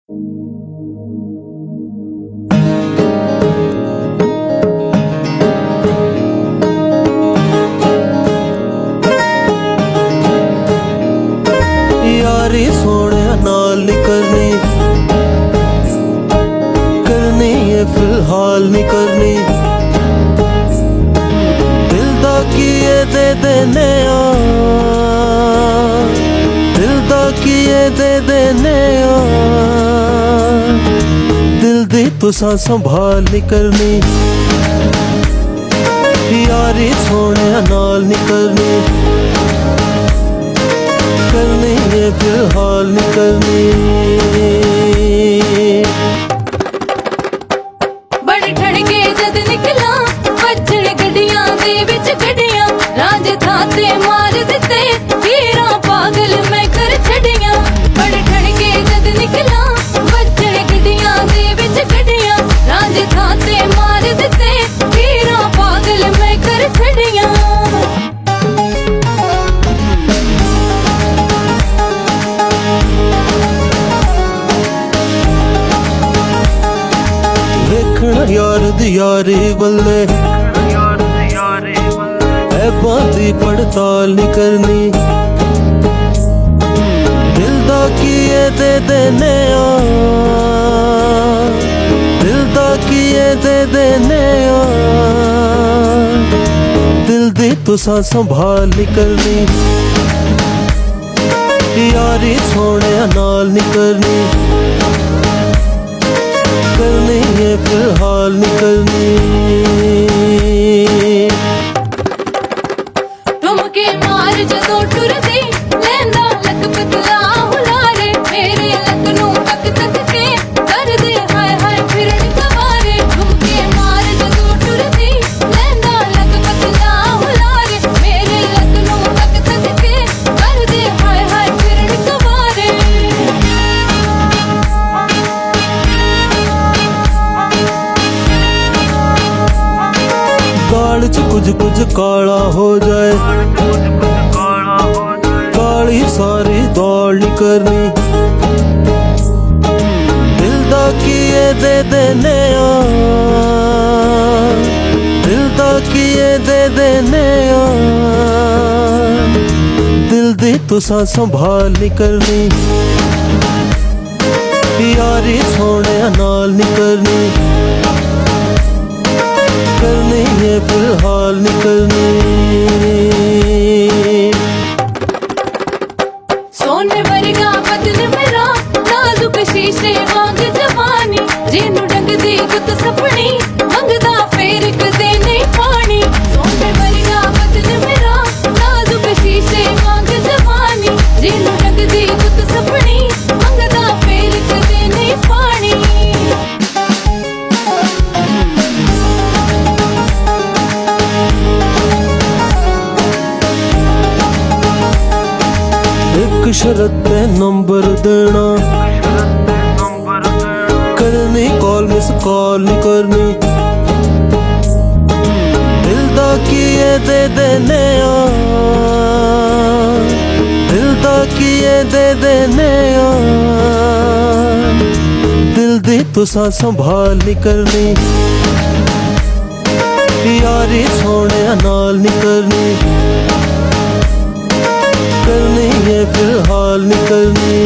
यारी सोने नाल नहीं करनी, करनी है फिलहाल नहीं करनी। दिल दा किए दे देने दिल दा किए दे देने दिल दी तुसा संभाल नहीं करनी। यारी सोने नाल नहीं करनी, करनी है फिलहाल नहीं करनी। बड़े ठड़के जद निकला बजण गड्डियां दे विच गड्डियां, राज थाते मार दिते हीरा पागल मैं कर छड़ियां। बड़े ठड़के जद निकला बजण गड्डियां दे विच गड्डियां, राज थाते मार दिते हीरा पागल मैं कर छड़ियां। देखना यार दी यारी बल्ले ऐबां दी पड़ताल नहीं करनी। दिल दा किए दे देने दिल दा किए दे देने दिल दी तुसा संभाल नहीं करनी। यारी सोने नाल नहीं करनी, करनी है फिलहाल नहीं करनी। ठुमके मार जदों टुरदी लैंदा लक पतला हुलारे, मेरे लक नूं तक तक के करदे हाय हाय फिरन कवारे। ठुमके मार जदों टुरदी लैंदा लक पतला हुलारे, मेरे लक नूं तक तक के करदे हाय हाय फिरन कवारे। गाल च कुछ काला हो जाए, काली सारी दौड़ नहीं करनी। दिल दा किए दे देने दिल दा किए दे देने दिल दी तुसा संभाल नहीं करनी। यारी सोने नाल नहीं करनी, करनी है फिलहाल नहीं करनी। सोने वर्गा बदन मेरा नाजुक शीशे वांग जवानी, जिन्नू डंगदी गुत सपनी मंगदा फेर कदे नहीं पानी। सोने वर्गा बदन मेरा नाजुक शीशे वांग जवानी, जिन्नू डंगदी गुत सपनी मंगदा फेर कदे नहीं पानी। एक शरत पे नंबर देना, करनी कॉल मिस कॉल नहीं करनी। दिल दा किए दे देने दिल दा किए दे देने दिल दी तुसा संभाल नहीं करनी। यारी सोने नाल नहीं करनी, करनी है फिलहाल नहीं करनी।